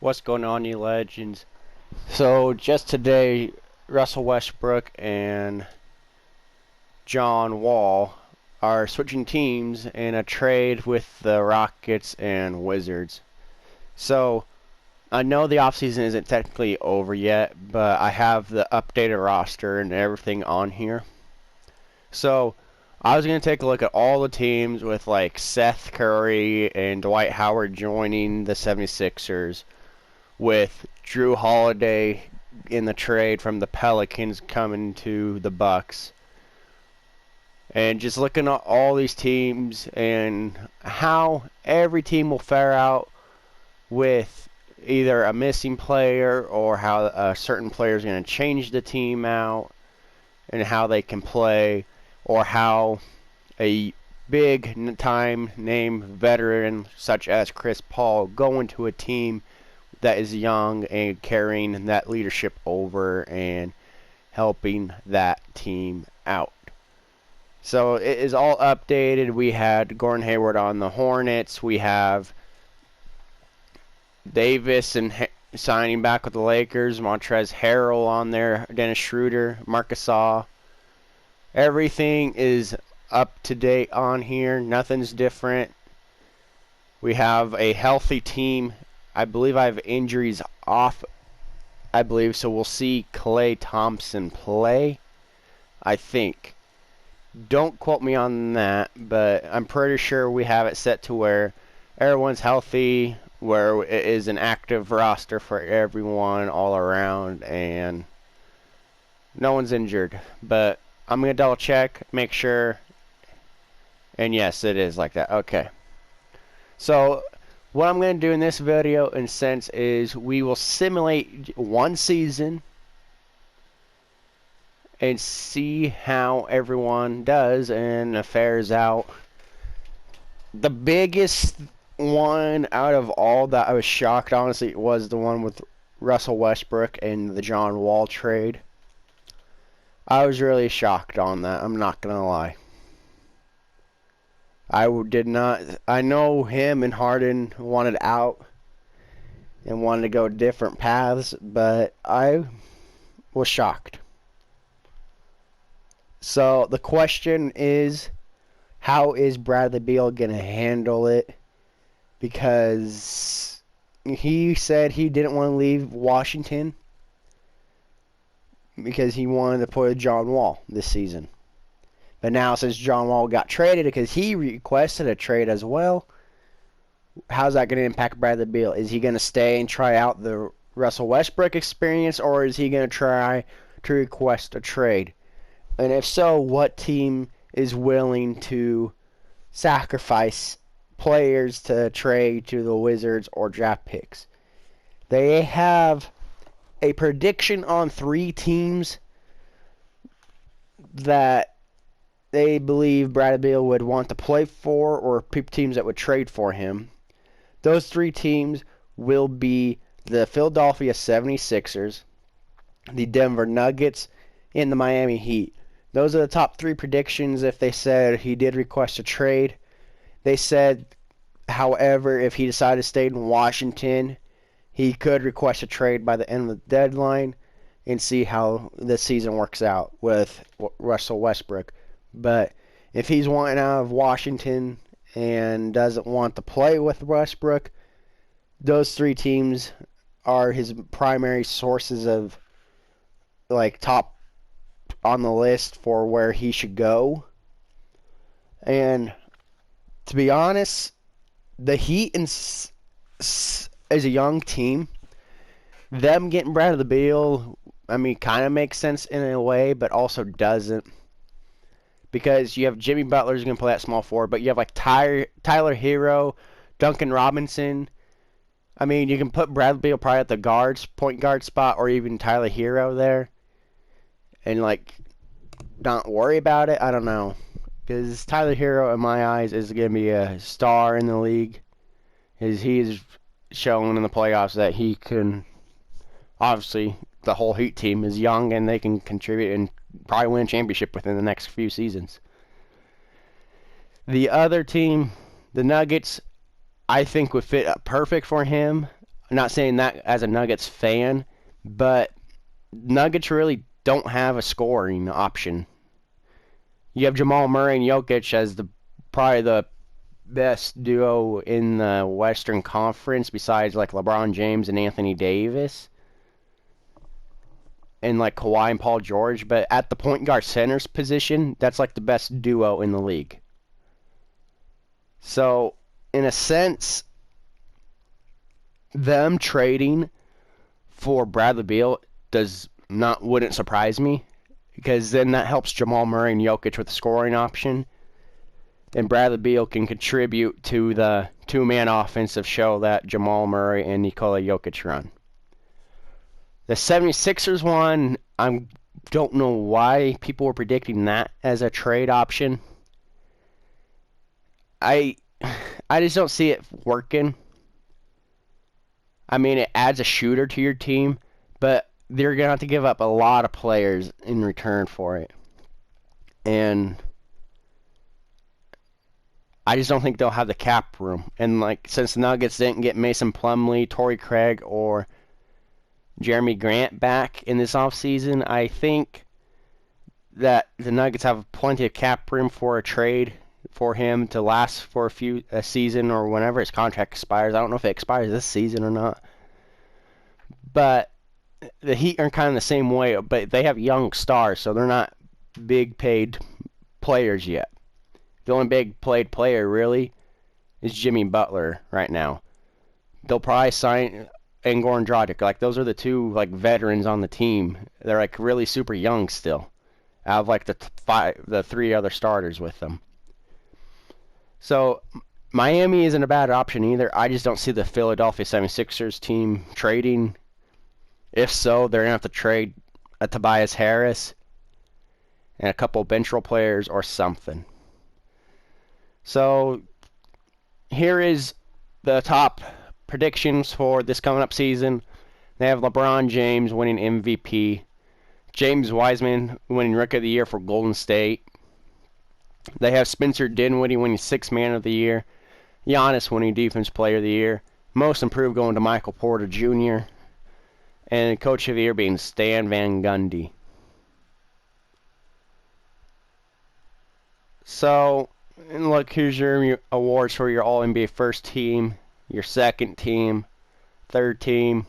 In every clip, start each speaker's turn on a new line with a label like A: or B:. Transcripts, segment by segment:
A: What's going on, you legends? So, just today, Russell Westbrook and John Wall are switching teams in a trade with the Rockets and Wizards. So, I know the offseason isn't technically over yet, but I have the updated roster and everything on here. So, I was going to take a look at all the teams with like Seth Curry and Dwight Howard joining the 76ers, with Drew Holiday in the trade from the Pelicans coming to the Bucks. And just looking at all these teams and how every team will fare out with either a missing player or how a certain player is going to change the team out and how they can play, or how a big time name veteran such as Chris Paul go into a team that is young and carrying that leadership over and helping that team out. So it is all updated. We had Gordon Hayward on the Hornets. We have Davis and signing back with the Lakers. Montrezl Harrell on there. Dennis Schroeder, Marcus Gasol. Everything is up to date on here. Nothing's different. We have a healthy team. I believe I have injuries off, so we'll see Klay Thompson play, I think. Don't quote me on that, but I'm pretty sure we have it set to where everyone's healthy, where it is an active roster for everyone all around, and no one's injured. But I'm going to double check, make sure, and yes, it is like that. Okay. So what I'm going to do in this video, in a sense, is we will simulate one season and see how everyone does and fares out. The biggest one out of all that I was shocked, honestly, was the one with Russell Westbrook and the John Wall trade. I was really shocked on that, I'm not going to lie. I know him and Harden wanted out and wanted to go different paths, but I was shocked. So the question is, how is Bradley Beal going to handle it? Because he said he didn't want to leave Washington because he wanted to play with John Wall this season. But now, since John Wall got traded because he requested a trade as well, how's that going to impact Bradley Beal? Is he going to stay and try out the Russell Westbrook experience, or is he going to try to request a trade? And if so, what team is willing to sacrifice players to trade to the Wizards or draft picks? They have a prediction on 3 teams that they believe Bradley Beal would want to play for, or teams that would trade for him. Those 3 teams will be the Philadelphia 76ers, the Denver Nuggets, and the Miami Heat. Those are the top 3 predictions if they said he did request a trade. They said, however, if he decided to stay in Washington, he could request a trade by the end of the deadline and see how the season works out with Russell Westbrook. But if he's wanting out of Washington and doesn't want to play with Westbrook, those 3 teams are his primary sources of like top on the list for where he should go. And to be honest, the Heat is a young team. Them getting Bradley Beal, I mean, kind of makes sense in a way, but also doesn't. Because you have Jimmy Butler who's going to play at small forward, but you have like Tyler Hero, Duncan Robinson. I mean, you can put Bradley Beal probably at the point guard spot, or even Tyler Hero there, and like not worry about it. I don't know, because Tyler Hero, in my eyes, is going to be a star in the league. He is shown in the playoffs that he can. Obviously, the whole Heat team is young and they can contribute and probably win a championship within the next few seasons. The other team, the Nuggets, I think would fit perfect for him. I'm not saying that as a Nuggets fan, but Nuggets really don't have a scoring option. You have Jamal Murray and Jokic as probably the best duo in the Western Conference besides like LeBron James and Anthony Davis and like Kawhi and Paul George, but at the point guard center's position, that's like the best duo in the league. So, in a sense, them trading for Bradley Beal wouldn't surprise me, because then that helps Jamal Murray and Jokic with the scoring option, and Bradley Beal can contribute to the two-man offensive show that Jamal Murray and Nikola Jokic run. The 76ers one, I don't know why people were predicting that as a trade option. I just don't see it working. I mean, it adds a shooter to your team, but they're going to have to give up a lot of players in return for it. And I just don't think they'll have the cap room. And like, since the Nuggets didn't get Mason Plumlee, Torrey Craig, or Jeremy Grant back in this offseason, I think that the Nuggets have plenty of cap room for a trade for him to last for a season or whenever his contract expires. I don't know if it expires this season or not. But the Heat are kind of the same way, but they have young stars, so they're not big paid players yet. The only big paid player really is Jimmy Butler right now. They'll probably sign and Goran Dragic. Like, those are the two like veterans on the team. They're like really super young still. Out of like the three other starters with them. So Miami isn't a bad option either. I just don't see the Philadelphia 76ers team trading. If so, they're gonna have to trade a Tobias Harris and a couple bench role players or something. So here is the top predictions for this coming up season. They have LeBron James winning MVP, James Wiseman winning Rookie of the Year for Golden State. They have Spencer Dinwiddie winning Sixth Man of the Year, Giannis winning Defense Player of the Year, Most Improved going to Michael Porter Jr., and Coach of the Year being Stan Van Gundy. So, and look, here's your awards for your All-NBA first team, your second team, third team,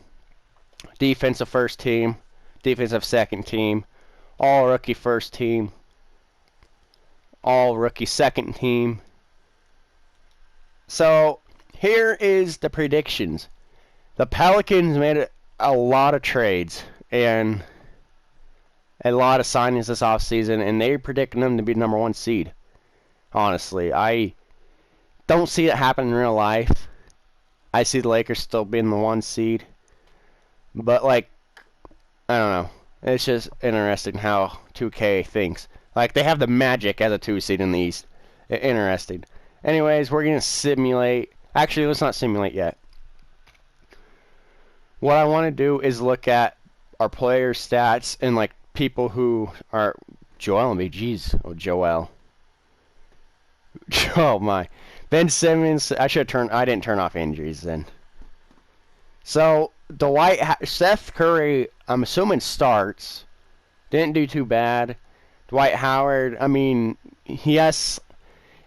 A: defensive first team, defensive second team, all-rookie first team, all-rookie second team. So, here is the predictions. The Pelicans made a lot of trades and a lot of signings this offseason, and they're predicting them to be number one seed. Honestly, I don't see it happen in real life. I see the Lakers still being the one seed. But, like, I don't know. It's just interesting how 2K thinks. Like, they have the Magic as a 2 seed in the East. Interesting. Anyways, we're going to simulate. Actually, let's not simulate yet. What I want to do is look at our player stats and, like, people who are... Joel Embiid, jeez. Oh, Joel. Oh, my. Ben Simmons, I didn't turn off injuries then. So, Seth Curry, I'm assuming starts. Didn't do too bad. Dwight Howard, I mean, yes,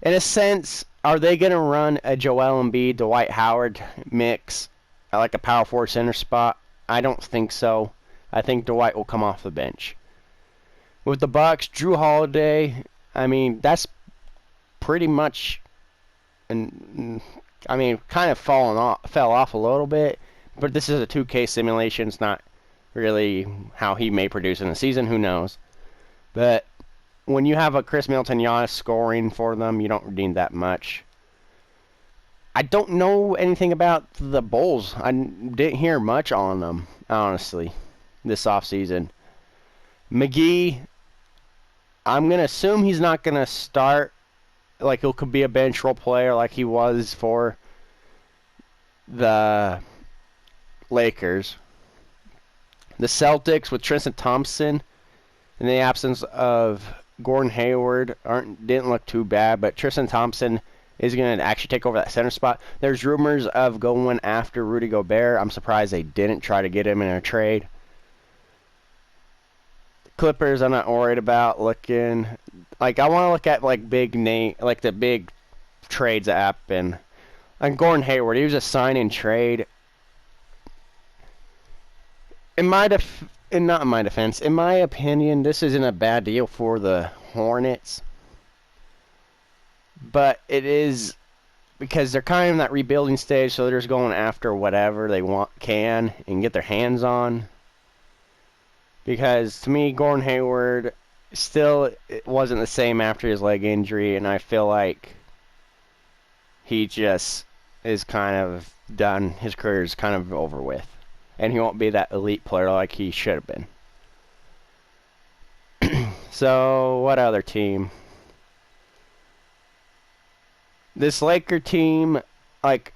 A: in a sense, are they going to run a Joel Embiid, Dwight Howard mix at like a power forward center spot? I don't think so. I think Dwight will come off the bench. With the Bucks, Drew Holiday, I mean, that's pretty much, and I mean, kind of fell off a little bit, but this is a 2K simulation. It's not really how he may produce in the season. Who knows? But when you have a Chris Middleton, Giannis scoring for them, you don't need that much. I don't know anything about the Bulls. I didn't hear much on them, honestly, this offseason. McGee, I'm going to assume he's not going to start. Like, he could be a bench role player like he was for the Lakers. The Celtics with Tristan Thompson in the absence of Gordon Hayward didn't look too bad, but Tristan Thompson is going to actually take over that center spot. There's rumors of going after Rudy Gobert. I'm surprised they didn't try to get him in a trade. Clippers, I'm not worried about looking. Like, I want to look at, like, big name, like, the big trades that happen. Like, Gordon Hayward, he was a sign-and trade. Not in my defense, in my opinion, this isn't a bad deal for the Hornets. But it is because they're kind of in that rebuilding stage, so they're just going after whatever they can and get their hands on. Because to me, Gordon Hayward still it wasn't the same after his leg injury, and I feel like he just is kind of done. His career is kind of over with, and he won't be that elite player like he should have been. So, what other team? This Laker team, like,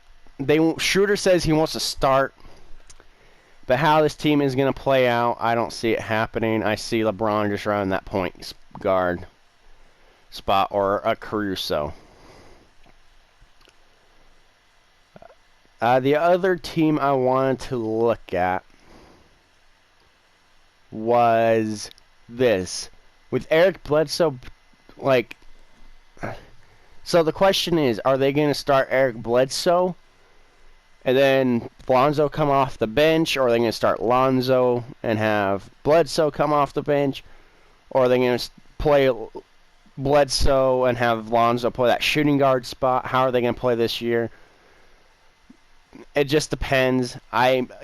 A: Schroeder says he wants to start. But how this team is going to play out, I don't see it happening. I see LeBron just running that point guard spot or a Caruso. The other team I wanted to look at was this. With Eric Bledsoe, like... So the question is, are they going to start Eric Bledsoe and then Lonzo come off the bench, or are they going to start Lonzo and have Bledsoe come off the bench, or are they going to play Bledsoe and have Lonzo play that shooting guard spot? How are they going to play this year? It just depends.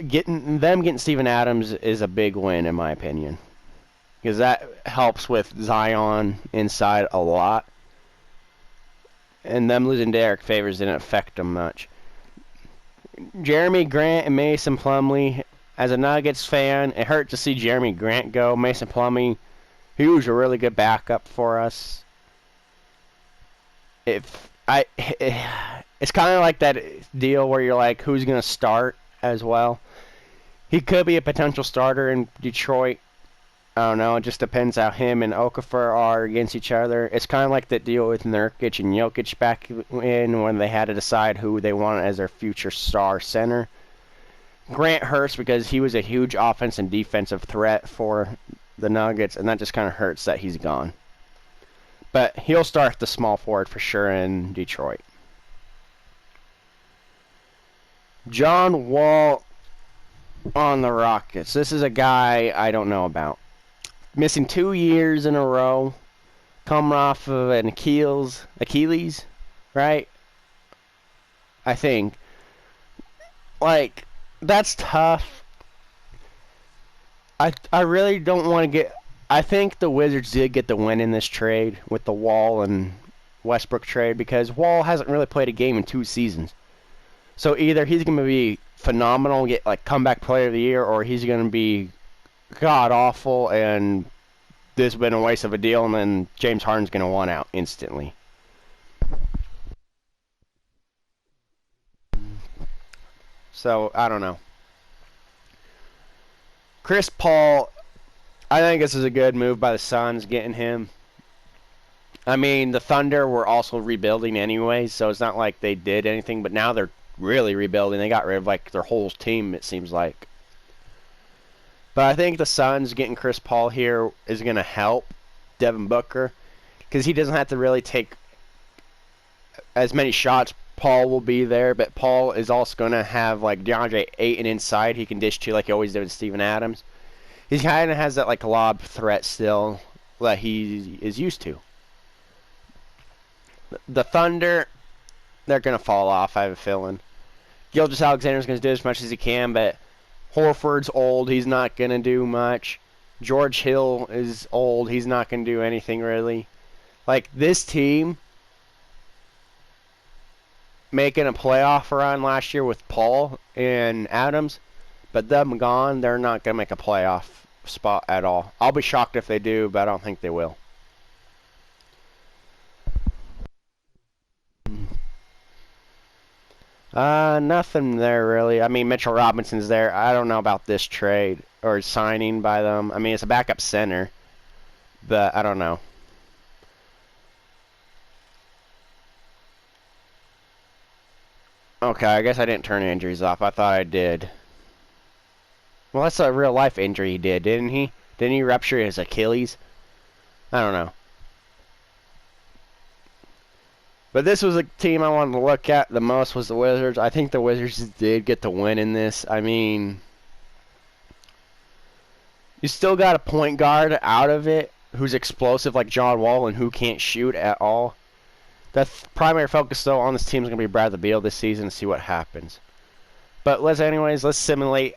A: Getting Steven Adams is a big win in my opinion, because that helps with Zion inside a lot, and them losing Derek Favors didn't affect them much. Jeremy Grant and Mason Plumlee, as a Nuggets fan, it hurt to see Jeremy Grant go. Mason Plumlee, he was a really good backup for us. It's kind of like that deal where you're like, who's going to start as well? He could be a potential starter in Detroit. I don't know. It just depends how him and Okafor are against each other. It's kind of like that deal with Nurkic and Jokic back in when they had to decide who they wanted as their future star center. Grant hurts because he was a huge offense and defensive threat for the Nuggets, and that just kind of hurts that he's gone. But he'll start the small forward for sure in Detroit. John Wall on the Rockets. This is a guy I don't know about. Missing 2 years in a row. Coming off of an Achilles, right? I think. Like, that's tough. I really don't want to get... I think the Wizards did get the win in this trade with the Wall and Westbrook trade, because Wall hasn't really played a game in 2 seasons. So either he's going to be phenomenal, get like comeback player of the year, or he's going to be god awful and this has been a waste of a deal, and then James Harden's going to want out instantly. So I don't know. Chris Paul, I think this is a good move by the Suns getting him. I mean, the Thunder were also rebuilding anyway, so it's not like they did anything, but now they're really rebuilding. They got rid of like their whole team, it seems like. But I think the Suns getting Chris Paul here is going to help Devin Booker, because he doesn't have to really take as many shots. Paul will be there, but Paul is also going to have like DeAndre Ayton inside. He can dish to like he always did with Steven Adams. He kind of has that like lob threat still that he is used to. The Thunder, they're going to fall off, I have a feeling. Gilgeous-Alexander's going to do as much as he can, but Horford's old. He's not going to do much. George Hill is old. He's not going to do anything really. Like, this team making a playoff run last year with Paul and Adams, but them gone, they're not going to make a playoff spot at all. I'll be shocked if they do, but I don't think they will. Nothing there really. I mean, Mitchell Robinson's there. I don't know about this trade or signing by them. I mean, it's a backup center, but I don't know. Okay, I guess I didn't turn injuries off. I thought I did. Well, that's a real life injury he did, didn't he? Didn't he rupture his Achilles? I don't know. But this was a team I wanted to look at the most was the Wizards. I think the Wizards did get the win in this. I mean, you still got a point guard out of it who's explosive like John Wall and who can't shoot at all. The primary focus, though, on this team is going to be Bradley Beal this season and see what happens. But let's simulate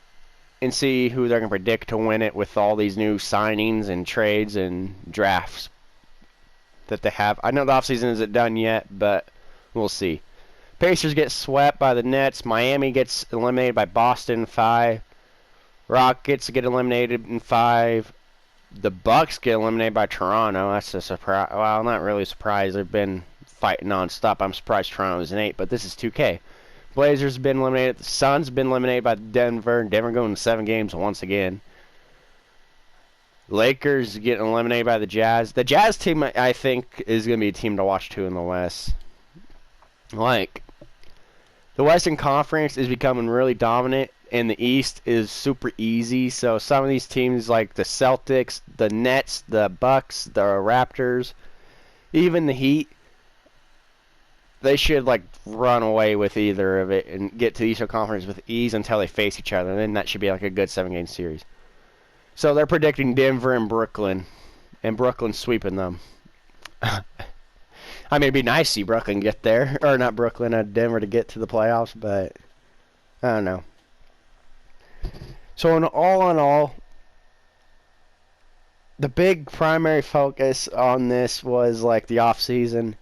A: and see who they're going to predict to win it with all these new signings and trades and drafts that they have. I know the offseason isn't done yet, but we'll see. Pacers get swept by the Nets. Miami gets eliminated by Boston in 5. Rockets get eliminated in 5. The Bucks get eliminated by Toronto. That's a surprise. Well, not really a surprise. They've been fighting non-stop. I'm surprised Toronto's in 8, but this is 2K. Blazers have been eliminated. The Suns have been eliminated by Denver. Denver going to 7 games once again. Lakers getting eliminated by the Jazz. The Jazz team, I think, is going to be a team to watch too in the West. Like, the Western Conference is becoming really dominant, and the East is super easy. So some of these teams, like the Celtics, the Nets, the Bucks, the Raptors, even the Heat, they should like run away with either of it and get to the Eastern Conference with ease until they face each other. And then that should be like a good 7-game series. So they're predicting Denver and Brooklyn sweeping them. I mean, it'd be nice to see Brooklyn get there, or not Brooklyn, Denver to get to the playoffs, but I don't know. So in all, the big primary focus on this was like the off season.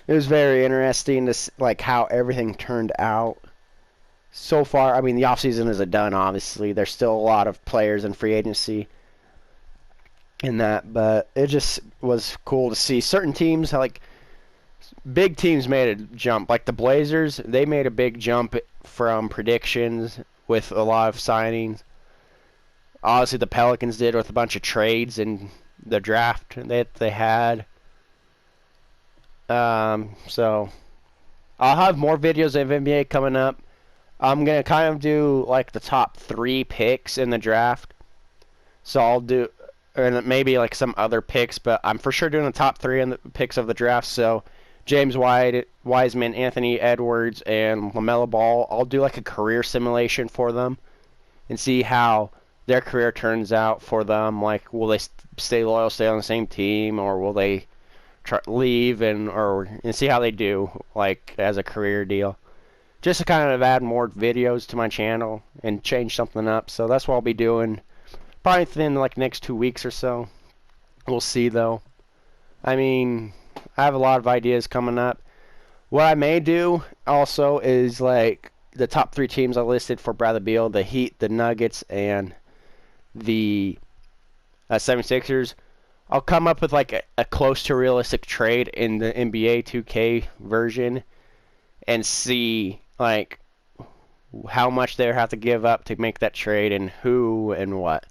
A: It was very interesting to see, like how everything turned out. So far, I mean, the offseason isn't done, obviously. There's still a lot of players in free agency in that, but it just was cool to see certain teams, like big teams made a jump. Like the Blazers, they made a big jump from predictions with a lot of signings. Obviously, the Pelicans did with a bunch of trades and the draft that they had. So I'll have more videos of NBA coming up. I'm going to kind of do like the top 3 picks in the draft. So I'll do, and maybe like some other picks, but I'm for sure doing the top 3 in the picks of the draft. So James Wiseman, Anthony Edwards, and LaMelo Ball, I'll do like a career simulation for them and see how their career turns out for them. Like, will they stay loyal, stay on the same team, or will they leave and see how they do like as a career deal? Just to kind of add more videos to my channel and change something up. So that's what I'll be doing probably within like next 2 weeks or so. We'll see though. I mean, I have a lot of ideas coming up. What I may do also is like the top 3 teams I listed for Bradley Beal: the Heat, the Nuggets, and the 76ers. I'll come up with like a close to realistic trade in the NBA 2K version and see like how much they have to give up to make that trade and who and what.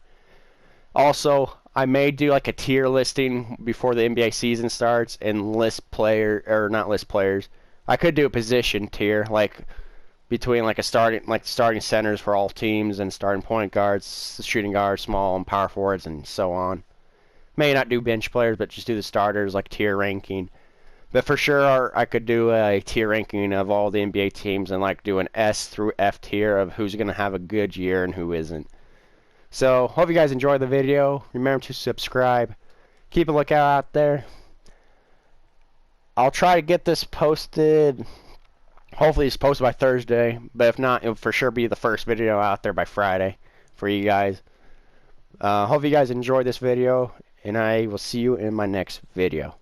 A: Also, I may do like a tier listing before the NBA season starts and not list players. I could do a position tier like between like starting centers for all teams and starting point guards, shooting guards, small and power forwards, and so on. May not do bench players, but just do the starters like tier ranking. But for sure, I could do a tier ranking of all the NBA teams and like do an S through F tier of who's going to have a good year and who isn't. So, hope you guys enjoyed the video. Remember to subscribe. Keep a lookout out there. I'll try to get this posted. Hopefully it's posted by Thursday. But if not, it'll for sure be the first video out there by Friday for you guys. Hope you guys enjoyed this video. And I will see you in my next video.